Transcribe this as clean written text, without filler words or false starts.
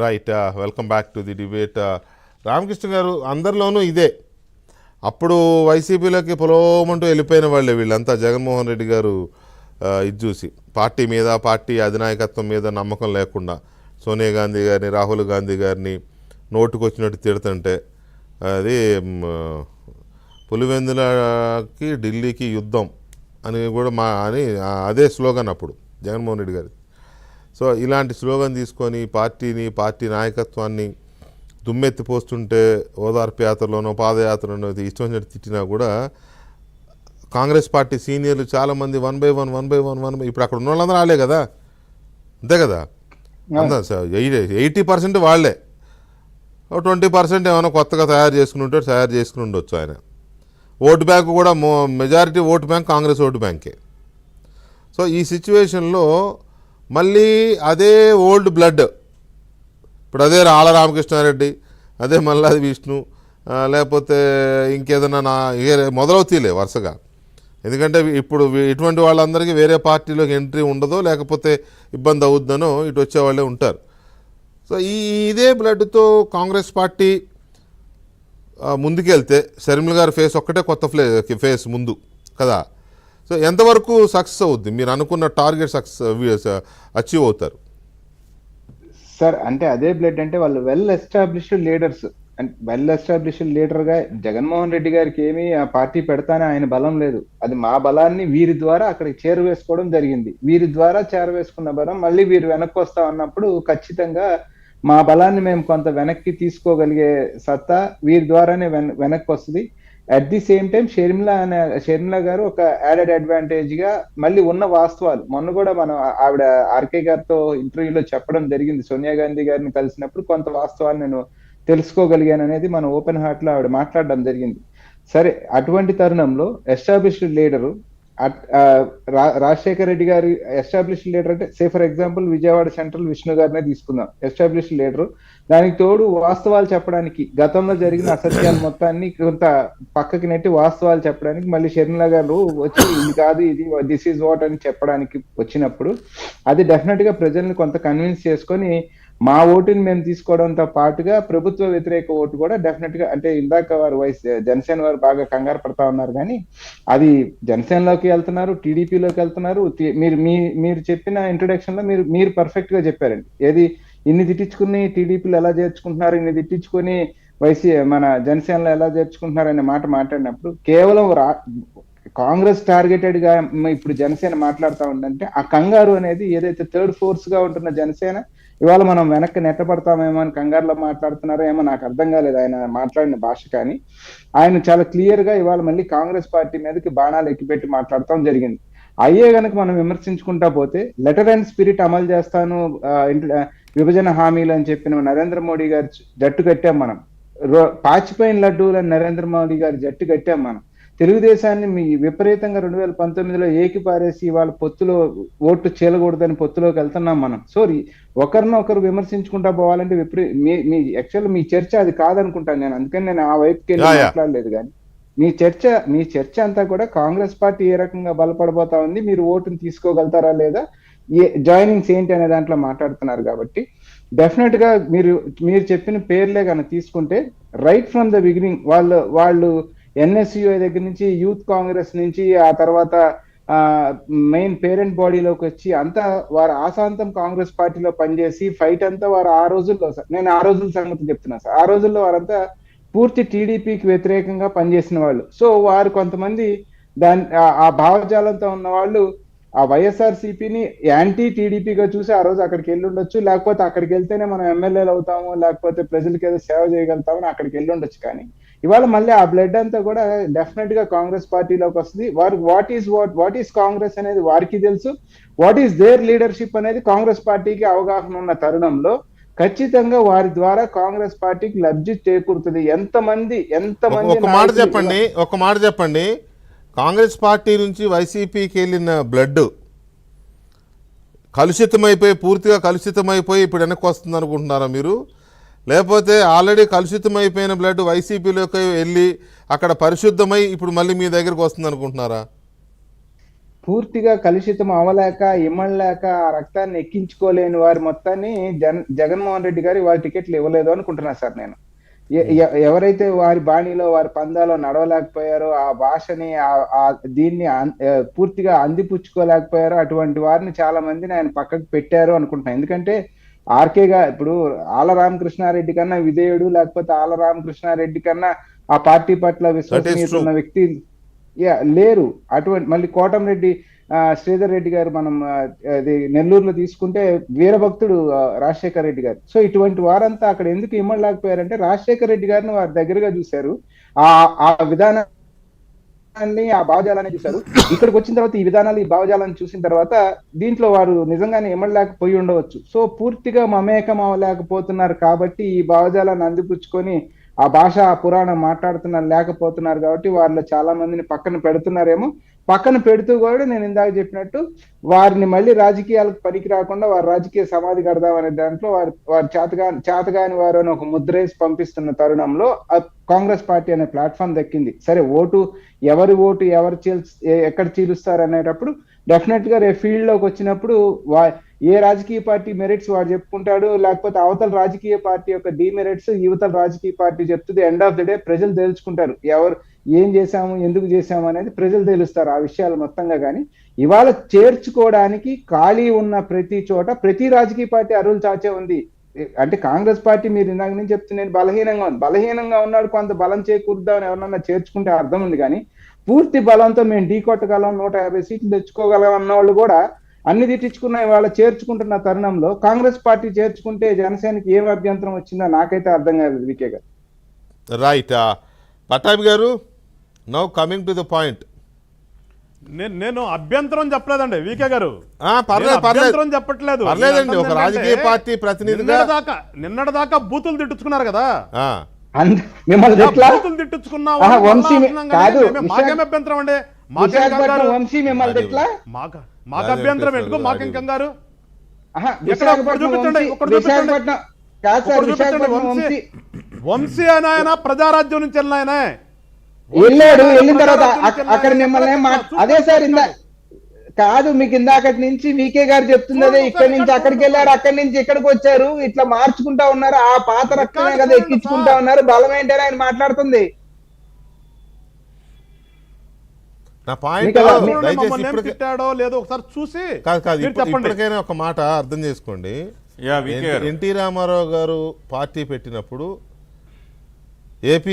Right. Welcome back to the debate. Ramakrishna గారు, అందరిలోనూ ఇదే. అప్పుడు వైసీపీలోకి పొలోమంటూ వెళ్ళిపోయిన వాళ్ళే వీళ్ళంతా. జగన్మోహన్ రెడ్డి గారు ఇది చూసి పార్టీ మీద, పార్టీ అధినాయకత్వం మీద నమ్మకం లేకుండా సోనియా గాంధీ గారిని, రాహుల్ గాంధీ గారిని నోటుకొచ్చినట్టు తిడుతుంటే, అది పులివెందులకి ఢిల్లీకి యుద్ధం అని కూడా అదే స్లోగన్ అప్పుడు జగన్మోహన్ రెడ్డి గారి. సో ఇలాంటి స్లోగన్ తీసుకొని పార్టీ నాయకత్వాన్ని దుమ్మెత్తిపోస్తుంటే, ఓదార్పు యాత్రలోనో పాదయాత్రలోనో ఇష్టం వచ్చినట్టు తిట్టినా కూడా కాంగ్రెస్ పార్టీ సీనియర్లు చాలామంది వన్ బై వన్ ఇప్పుడు అక్కడ ఉన్న వాళ్ళందరూ వాళ్ళే కదా, అంతే కదా. అంతా 80% వాళ్ళే, 20% ఏమైనా కొత్తగా తయారు చేసుకుని ఉండొచ్చు ఆయన. ఓటు బ్యాంకు కూడా majority vote bank Congress vote బ్యాంకే. సో ఈ సిచ్యువేషన్లో మళ్ళీ అదే ఓల్డ్ బ్లడ్, ఇప్పుడు అదే ఆళ్ళ రామకృష్ణారెడ్డి, అదే మల్లాది విష్ణు, లేకపోతే ఇంకేదైనా మొదలవుతీలే వరుసగా. ఎందుకంటే ఇప్పుడు ఇటువంటి వాళ్ళందరికీ వేరే పార్టీలోకి ఎంట్రీ ఉండదో, లేకపోతే ఇబ్బంది అవుద్దనో ఇటు వచ్చేవాళ్ళే ఉంటారు. సో ఇదే బ్లడ్తో కాంగ్రెస్ పార్టీ ముందుకెళ్తే షర్మిల గారి ఫేస్ ఒక్కటే కొత్త ఫేస్ ముందు కదా. సో ఎంతవరకు సక్సెస్ అవుద్ది? మీరు అనుకున్న టార్గెట్ అచీవ్ అవుతారు సార్? అంటే అదే బ్లడ్ అంటే వాళ్ళు well established leaders. Well established లీడర్గా జగన్మోహన్ రెడ్డి గారికి ఏమీ ఆ పార్టీ పెడతానే ఆయన బలం లేదు. అది మా బలాన్ని వీరి ద్వారా అక్కడికి చేరువేసుకోవడం జరిగింది. వీరి ద్వారా చేరవేసుకున్న బలం మళ్ళీ వీరు వెనక్కి వస్తా అన్నప్పుడు ఖచ్చితంగా మా బలాన్ని మేము కొంత వెనక్కి తీసుకోగలిగే సత్తా వీరి ద్వారానే వెనక్కి వస్తుంది. At the same time Sharmila గారు ఒక యాడెడ్ అడ్వాంటేజ్ గా మళ్ళీ ఉన్న వాస్తవాలు మొన్న కూడా మనం ఆవిడ ఆర్కే గారితో ఇంటర్వ్యూలో చెప్పడం జరిగింది. సోనియా గాంధీ గారిని కలిసినప్పుడు కొంత వాస్తవాలు నేను తెలుసుకోగలిగాను అనేది మన ఓపెన్ హార్ట్ లో ఆవిడ మాట్లాడడం జరిగింది. సరే, అటువంటి తరుణంలో ఎస్టాబ్లిష్డ్ లీడరు రాజశేఖర రెడ్డి గారి ఎస్టాబ్లిష్డ్ లీడర్ అంటే, say for example Vijayawada central Vishnu గారినే తీసుకుందాం, ఎస్టాబ్లిష్డ్ లీడరు. దానికి తోడు వాస్తవాలు చెప్పడానికి, గతంలో జరిగిన అసత్యాలు మొత్తాన్ని కొంత పక్కకి నెట్టి వాస్తవాలు చెప్పడానికి మళ్ళీ షర్మిల గారు వచ్చి ఇది కాదు, ఇది దిస్ ఈజ్ వాట్ అని చెప్పడానికి వచ్చినప్పుడు అది డెఫినెట్ గా ప్రజల్ని కొంత కన్విన్స్ చేసుకొని మా ఓటుని మేము తీసుకోవడంతో పాటుగా ప్రభుత్వ వ్యతిరేక ఓటు కూడా డెఫినెట్ గా, అంటే ఇందాక వారు జనసేన వారు బాగా కంగారు పడతా ఉన్నారు, కానీ అది జనసేనలోకి వెళ్తున్నారు, టీడీపీలోకి వెళ్తున్నారు. మీరు చెప్పిన ఇంట్రొడక్షన్ లో మీరు పర్ఫెక్ట్ గా చెప్పారండి. ఏది ఇన్ని తిట్టించుకుని టీడీపీలో ఎలా చేర్చుకుంటున్నారు, ఇన్ని తిట్టించుకొని మన జనసేనలో ఎలా చేర్చుకుంటున్నారు అనే మాట మాట్లాడినప్పుడు కేవలం కాంగ్రెస్ టార్గెటెడ్ గా ఇప్పుడు జనసేన మాట్లాడుతూ ఉందంటే, ఆ కంగారు అనేది ఏదైతే థర్డ్ ఫోర్స్ గా ఉంటున్న జనసేన ఇవాళ మనం వెనక్కి నెట్టబడతామేమో అని కంగారులో మాట్లాడుతున్నారో ఏమో నాకు అర్థం కాలేదు ఆయన మాట్లాడిన భాష. కానీ ఆయన చాలా క్లియర్ గా ఇవాళ మళ్ళీ కాంగ్రెస్ పార్టీ మీదకి బాణాలు ఎక్కిపెట్టి మాట్లాడటం జరిగింది. అయ్యే గనక మనం విమర్శించుకుంటా పోతే లెటర్ అండ్ స్పిరిట్ అమలు చేస్తాను, విభజన హామీలు అని చెప్పిన నరేంద్ర మోడీ గారి జట్టు కట్టాం మనం. పాచిపోయిన లడ్డూలని నరేంద్ర మోడీ గారి జట్టు కట్టాం మనం. తెలుగుదేశాన్ని విపరీతంగా 2019లో ఏకిపారేసి వాళ్ళ పొత్తులో ఓట్లు చేయకూడదని పొత్తులోకి వెళ్తున్నాం మనం. సో ఒకరినొకరు విమర్శించుకుంటా పోవాలంటే యాక్చువల్ మీ చర్చ అది కాదనుకుంటాను నేను. అందుకని నేను ఆ వైపుకి వెళ్ళి మాట్లాడలేదు. కానీ మీ చర్చ అంతా కూడా కాంగ్రెస్ పార్టీ ఏ రకంగా బలపడబోతా ఉంది, మీరు ఓటుని తీసుకోగలుగుతారా లేదా, జాయినింగ్స్ ఏంటి అనే దాంట్లో మాట్లాడుతున్నారు. కాబట్టి డెఫినెట్ గా మీరు చెప్పిన పేర్లే కనుక తీసుకుంటే రైట్ ఫ్రమ్ ద బిగినింగ్ వాళ్ళు ఎన్ఎస్యుఐ దగ్గర నుంచి, యూత్ కాంగ్రెస్ నుంచి, ఆ తర్వాత మెయిన్ పేరెంట్ బాడీలోకి వచ్చి అంతా వారు ఆశాంతం కాంగ్రెస్ పార్టీలో పనిచేసి ఫైట్ అంతా వారు ఆ రోజుల్లో, నేను ఆ రోజుల సంగతి చెప్తున్నా సార్, ఆ రోజుల్లో వారంతా పూర్తి టీడీపీకి వ్యతిరేకంగా పనిచేసిన వాళ్ళు. సో వారు కొంతమంది ఆ భావజాలంతో ఉన్న వాళ్ళు ఆ వైఎస్ఆర్సీపీని యాంటీ టీడీపీగా చూసి ఆ రోజు అక్కడికి వెళ్ళి ఉండొచ్చు, లేకపోతే అక్కడికి వెళ్తేనే మనం ఎమ్మెల్యేలు అవుతాము, లేకపోతే ప్రజలకి ఏదో సేవ చేయగలుగుతామని అక్కడికి వెళ్ళి ఉండొచ్చు. కానీ ఇవాళ మళ్ళీ ఆ బ్లడ్ అంతా కూడా డెఫినెట్ గా కాంగ్రెస్ పార్టీలోకి వస్తుంది. వారు వాట్ ఈస్ కాంగ్రెస్ అనేది వారికి తెలుసు, వాట్ ఈస్ దేర్ లీడర్షిప్ అనేది కాంగ్రెస్ పార్టీకి అవగాహన ఉన్న తరుణంలో ఖచ్చితంగా వారి ద్వారా కాంగ్రెస్ పార్టీకి లబ్ధి చేకూరుతుంది. ఎంతమంది ఒక మాట చెప్పండి, కాంగ్రెస్ పార్టీ నుంచి వైసీపీకి వెళ్ళిన బ్లడ్ పూర్తిగా కలుషితమైపోయి ఇప్పుడు వెనక్కి వస్తుంది అనుకుంటున్నారా మీరు? లేకపోతే ఆల్రెడీ కలుషితమైపోయిన బ్లడ్ వైసీపీలోకి వెళ్ళి అక్కడ పరిశుద్ధమై ఇప్పుడు మళ్ళీ మీ దగ్గరకు వస్తుంది అనుకుంటున్నారా? పూర్తిగా కలుషితం అవలేక ఇమ్మడలేక ఆ రక్తాన్ని ఎక్కించుకోలేని వారి మొత్తాన్ని జగన్మోహన్ రెడ్డి గారు వాళ్ళ టికెట్లు ఇవ్వలేదు అనుకుంటున్నా సార్ నేను. ఎవరైతే వారి బాణీలో వారి పందాలో నడవలేకపోయారో, ఆ భాషని దీన్ని పూర్తిగా అందిపుచ్చుకోలేకపోయారో అటువంటి వారిని చాలా మందిని ఆయన పక్కకు పెట్టారు అనుకుంటున్నాను. ఎందుకంటే ఆర్కేగా ఇప్పుడు ఆల రామకృష్ణారెడ్డి కన్నా విధేయుడు, లేకపోతే ఆల రామకృష్ణారెడ్డి కన్నా ఆ పార్టీ పట్ల విశ్వసనీయత ఉన్న వ్యక్తి లేరు. అటువంటి మళ్ళీ కోటంరెడ్డి శ్రీధర్ రెడ్డి గారు మనం అది నెల్లూరులో తీసుకుంటే వీరభక్తుడు రాజశేఖర రెడ్డి గారు. సో ఇటువంటి వారంతా అక్కడ ఎందుకు ఇమ్మడలేకపోయారంటే రాజశేఖర రెడ్డి గారిని వారు దగ్గరగా చూశారు, ఆ విధానాన్ని ఆ భావజాలాన్ని చూశారు. ఇక్కడికి వచ్చిన తర్వాత ఈ విధానాలు ఈ భావజాలాన్ని చూసిన తర్వాత దీంట్లో వారు నిజంగానే ఇమ్మడలేకపోయి ఉండవచ్చు. సో పూర్తిగా మమేకం అవ్వలేకపోతున్నారు కాబట్టి ఈ భావజాలాన్ని అందిపుచ్చుకొని ఆ భాష ఆ పురాణం మాట్లాడుతున్నారు లేకపోతున్నారు కాబట్టి వారిలో చాలా మందిని పక్కన పెడుతున్నారేమో. పక్కన పెడుతూ కూడా నేను ఇందాక చెప్పినట్టు వారిని మళ్ళీ రాజకీయాలకు పనికి రాకుండా వారి రాజకీయ సమాధి కడదామనే దాంట్లో వారి చేతగాని వారు అని ఒక ముద్రేసి పంపిస్తున్న తరుణంలో కాంగ్రెస్ పార్టీ అనే ప్లాట్ఫామ్ దక్కింది. సరే ఎవరి ఓటు ఎవరు ఎక్కడ చీలుస్తారు అనేటప్పుడు డెఫినెట్ గా రేపు ఫీల్డ్ లోకి వచ్చినప్పుడు ఏ రాజకీయ పార్టీ మెరిట్స్ వాడు చెప్పుకుంటాడు, లేకపోతే అవతల రాజకీయ పార్టీ యొక్క డిమెరిట్స్ యువతల రాజకీయ పార్టీ చెప్తుంది. ఎండ్ ఆఫ్ ది డే ప్రజలు తెలుసుకుంటారు ఎవరు ఏం చేశాము ఎందుకు చేశాము అనేది ప్రజలు తెలుస్తారు ఆ విషయాలు మొత్తంగా. కానీ ఇవాళ చేర్చుకోవడానికి ఖాళీ ఉన్న ప్రతి చోట ప్రతి రాజకీయ పార్టీ అరువులు చాచే ఉంది. అంటే కాంగ్రెస్ పార్టీ మీరు ఇందాక నుంచి చెప్తున్నాను బలహీనంగా ఉన్నాడు, కొంత బలం చేకూరుద్దామని ఎవరన్నా చేర్చుకుంటే అర్థం ఉంది. కానీ పూర్తి బలంతో మేము ఢీ కొట్టగలం 150 సీట్లు తెచ్చుకోగలం అన్న వాళ్ళు కూడా అన్ని తిట్టించుకున్న ఇవాళ చేర్చుకుంటున్న తరుణంలో కాంగ్రెస్ పార్టీ చేర్చుకుంటే జనసేనకి ఏం అభ్యంతరం వచ్చిందో నాకైతే అర్థం కాదు వికే గారు. రైట్ పట్టాభి గారు, now coming to the point. నేను అభ్యంతరం చెప్పలేదండి వికే గారు, పర్లేదు చెప్పట్లేదు. పర్లేదండి, ఒక రాజకీయ పార్టీ ప్రతినిధిగా నిన్నటిదాకా బూతులు తిట్టించుకున్నారు కదా, మిమ్మల్ని బూతులు తిట్టించుకున్నాం. మాకేం అభ్యంతరం అండి? వంశీ మిమ్మల్ని ఎట్లా మాకు అభ్యంతరం ఎందుకు? మాకేం కంగారు? వంశీ అని ఆయన ప్రజారాజ్యం నుంచి వెళ్ళాడు. వెళ్ళిన తర్వాత అక్కడ మిమ్మల్ని అదే సార్ కాదు మీకు ఇందాకటి నుంచి వికే గారు చెప్తుంది అదే. ఇక్కడి నుంచి అక్కడికి వెళ్ళారు, అక్కడి నుంచి ఇక్కడికి వచ్చారు, ఇట్లా మార్చుకుంటా ఉన్నారు. ఆ పాత రక్తమే కదా ఎక్కించుకుంటా ఉన్నారు, బలం ఏంటని ఆయన మాట్లాడుతుంది. నా పాయింట్ తిట్టాడో లేదో ఒకసారి చూసి ఇప్పటికైనా ఒక మాట అర్థం చేసుకోండి. ఎన్టీ రామారావు గారు పార్టీ పెట్టినప్పుడు ఏపీ